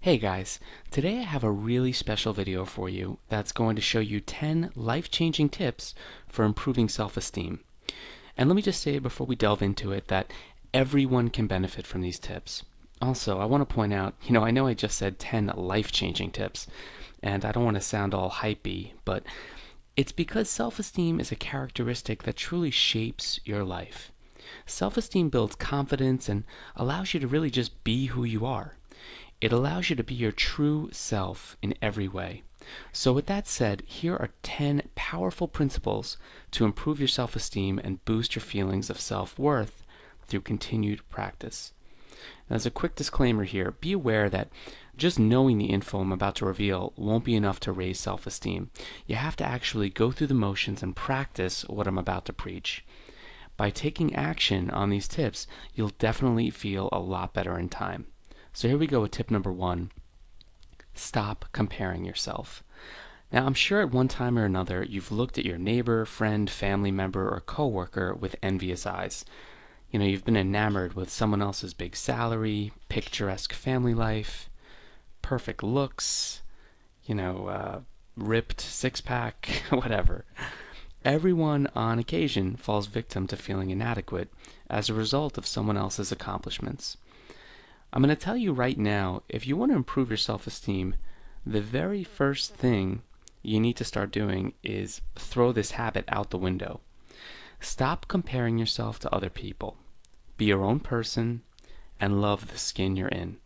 Hey guys, today I have a really special video for you that's going to show you 10 life-changing tips for improving self-esteem. And let me just say before we delve into it that everyone can benefit from these tips. Also, I want to point out, I know I just said 10 life-changing tips, and I don't want to sound all hypey, but it's because self-esteem is a characteristic that truly shapes your life. Self-esteem builds confidence and allows you to really just be who you are. It allows you to be your true self in every way. So with that said, here are 10 powerful principles to improve your self-esteem and boost your feelings of self-worth through continued practice. Now, as a quick disclaimer here, be aware that just knowing the info I'm about to reveal won't be enough to raise self-esteem. You have to actually go through the motions and practice what I'm about to preach. By taking action on these tips, you'll definitely feel a lot better in time. So here we go with tip number 1. Stop comparing yourself. Now, I'm sure at one time or another you've looked at your neighbor, friend, family member, or coworker with envious eyes. You've been enamored with someone else's big salary, picturesque family life, perfect looks, ripped six-pack, whatever. Everyone on occasion falls victim to feeling inadequate as a result of someone else's accomplishments. I'm going to tell you right now, if you want to improve your self-esteem, the very first thing you need to start doing is throw this habit out the window. Stop comparing yourself to other people. Be your own person and love the skin you're in.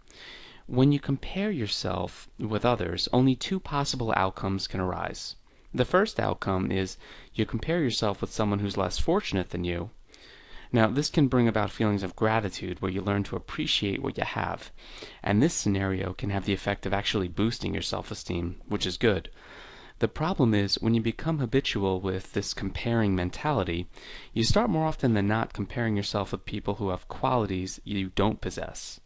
When you compare yourself with others, only two possible outcomes can arise. The first outcome is you compare yourself with someone who's less fortunate than you. Now, this can bring about feelings of gratitude where you learn to appreciate what you have. And this scenario can have the effect of actually boosting your self-esteem, which is good. The problem is when you become habitual with this comparing mentality, you start more often than not comparing yourself with people who have qualities you don't possess.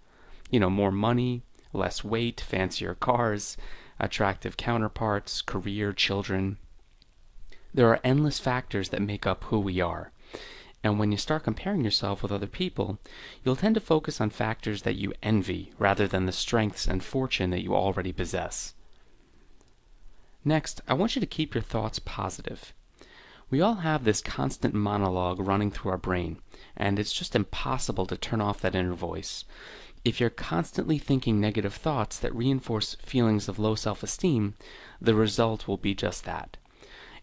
More money, less weight, fancier cars, attractive counterparts, career, children. There are endless factors that make up who we are. And when you start comparing yourself with other people, you'll tend to focus on factors that you envy rather than the strengths and fortune that you already possess. Next, I want you to keep your thoughts positive. We all have this constant monologue running through our brain, and it's just impossible to turn off that inner voice. If you're constantly thinking negative thoughts that reinforce feelings of low self-esteem, the result will be just that.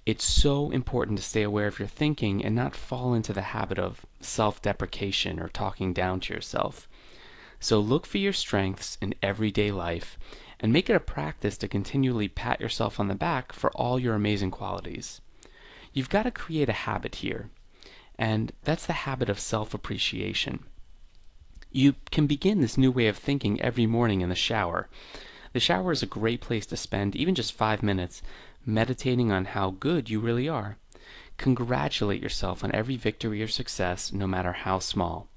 It's so important to stay aware of your thinking and not fall into the habit of self-deprecation or talking down to yourself. So look for your strengths in everyday life and make it a practice to continually pat yourself on the back for all your amazing qualities. You've got to create a habit here, and that's the habit of self-appreciation. You can begin this new way of thinking every morning in the shower. The shower is a great place to spend even just 5 minutes meditating on how good you really are. Congratulate yourself on every victory or success, no matter how small.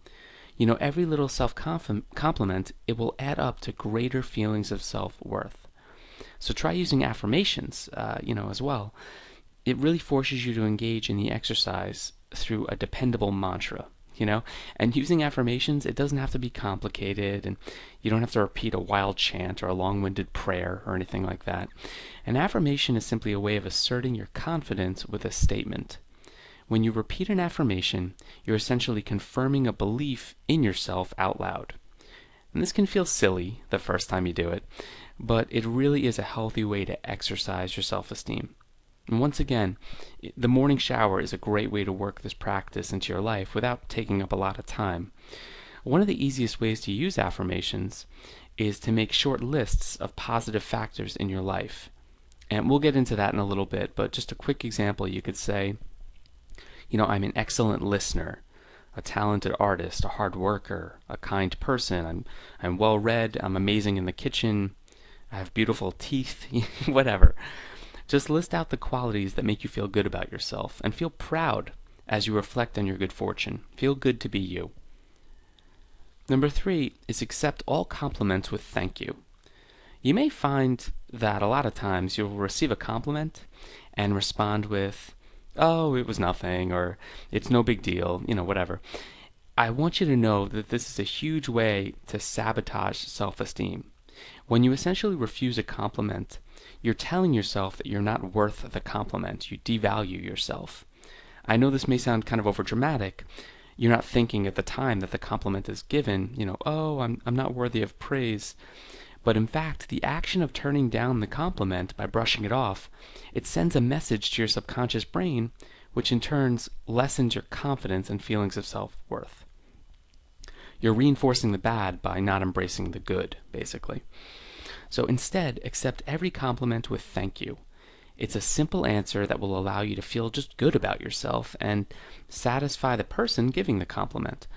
Every little self-compliment, it will add up to greater feelings of self-worth. So try using affirmations, as well. It really forces you to engage in the exercise through a dependable mantra. And using affirmations, it doesn't have to be complicated, and you don't have to repeat a wild chant or a long-winded prayer or anything like that. An affirmation is simply a way of asserting your confidence with a statement. When you repeat an affirmation, you're essentially confirming a belief in yourself out loud. And this can feel silly the first time you do it, but it really is a healthy way to exercise your self-esteem. And once again, the morning shower is a great way to work this practice into your life without taking up a lot of time. One of the easiest ways to use affirmations is to make short lists of positive factors in your life. And we'll get into that in a little bit, but just a quick example, you could say, I'm an excellent listener, a talented artist, a hard worker, a kind person, I'm well read, I'm amazing in the kitchen, I have beautiful teeth, whatever. Just list out the qualities that make you feel good about yourself and feel proud as you reflect on your good fortune. Feel good to be you. Number 3 is accept all compliments with thank you. You may find that a lot of times you'll receive a compliment and respond with, oh, it was nothing, or it's no big deal, whatever. I want you to know that this is a huge way to sabotage self-esteem. When you essentially refuse a compliment, you're telling yourself that you're not worth the compliment. You devalue yourself. I know this may sound kind of overdramatic. You're not thinking at the time that the compliment is given, oh, I'm not worthy of praise. But in fact, the action of turning down the compliment by brushing it off, it sends a message to your subconscious brain, which in turn lessens your confidence and feelings of self-worth. You're reinforcing the bad by not embracing the good, basically. So instead, accept every compliment with thank you. It's a simple answer that will allow you to feel just good about yourself and satisfy the person giving the compliment.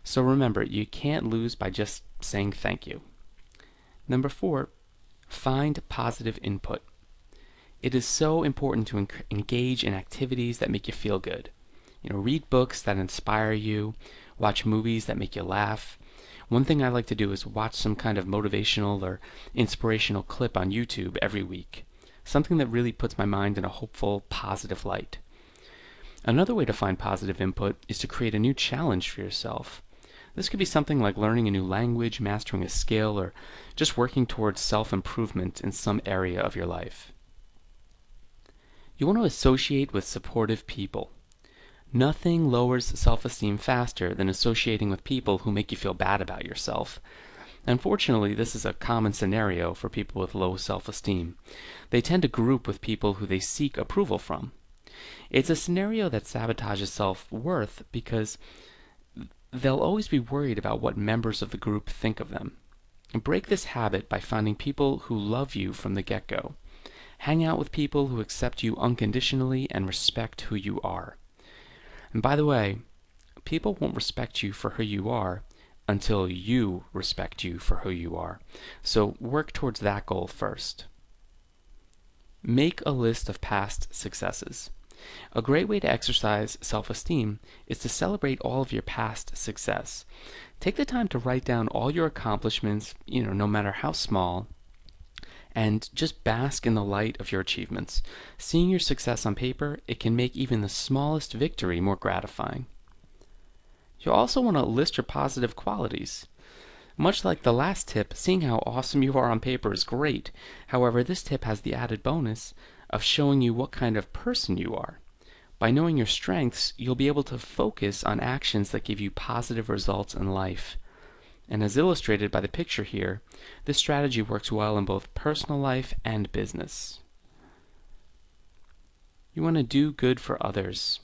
So remember, you can't lose by just saying thank you. Number 4, find positive input. It is so important to engage in activities that make you feel good. Read books that inspire you, watch movies that make you laugh. One thing I like to do is watch some kind of motivational or inspirational clip on YouTube every week. Something that really puts my mind in a hopeful, positive light. Another way to find positive input is to create a new challenge for yourself. This could be something like learning a new language, mastering a skill, or just working towards self-improvement in some area of your life. You want to associate with supportive people. Nothing lowers self-esteem faster than associating with people who make you feel bad about yourself. Unfortunately, this is a common scenario for people with low self-esteem. They tend to group with people who they seek approval from. It's a scenario that sabotages self-worth because they'll always be worried about what members of the group think of them. Break this habit by finding people who love you from the get-go. Hang out with people who accept you unconditionally and respect who you are. And by the way, people won't respect you for who you are until you respect you for who you are. So work towards that goal first. Make a list of past successes. A great way to exercise self-esteem is to celebrate all of your past success. Take the time to write down all your accomplishments, no matter how small, and just bask in the light of your achievements. Seeing your success on paper, it can make even the smallest victory more gratifying. You'll also want to list your positive qualities. Much like the last tip, seeing how awesome you are on paper is great. However, this tip has the added bonus of showing you what kind of person you are. By knowing your strengths, you'll be able to focus on actions that give you positive results in life. And as illustrated by the picture here, this strategy works well in both personal life and business. You want to do good for others.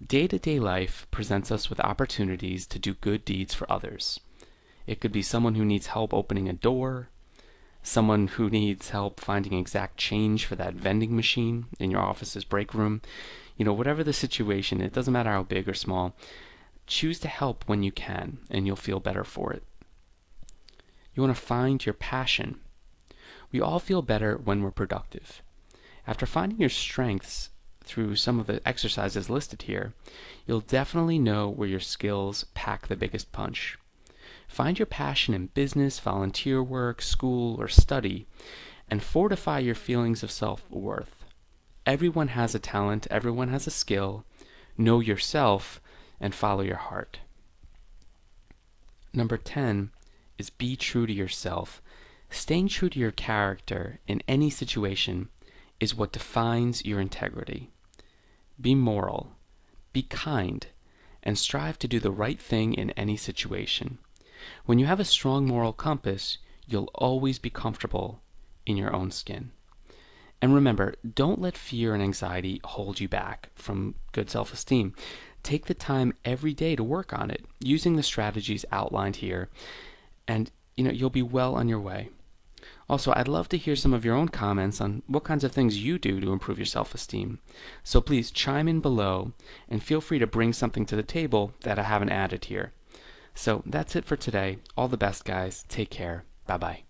Day-to-day life presents us with opportunities to do good deeds for others. It could be someone who needs help opening a door, someone who needs help finding exact change for that vending machine in your office's break room. Whatever the situation, it doesn't matter how big or small. Choose to help when you can, and you'll feel better for it. You want to find your passion. We all feel better when we're productive. After finding your strengths through some of the exercises listed here, you'll definitely know where your skills pack the biggest punch. Find your passion in business, volunteer work, school, or study, and fortify your feelings of self-worth. Everyone has a talent, everyone has a skill. Know yourself and follow your heart. Number 10 is be true to yourself. Staying true to your character in any situation is what defines your integrity. Be moral, be kind, and strive to do the right thing in any situation. When you have a strong moral compass, you'll always be comfortable in your own skin. And remember, don't let fear and anxiety hold you back from good self-esteem. Take the time every day to work on it, using the strategies outlined here, and you'll be well on your way. Also, I'd love to hear some of your own comments on what kinds of things you do to improve your self-esteem. So please chime in below, and feel free to bring something to the table that I haven't added here. So that's it for today. All the best, guys. Take care. Bye-bye.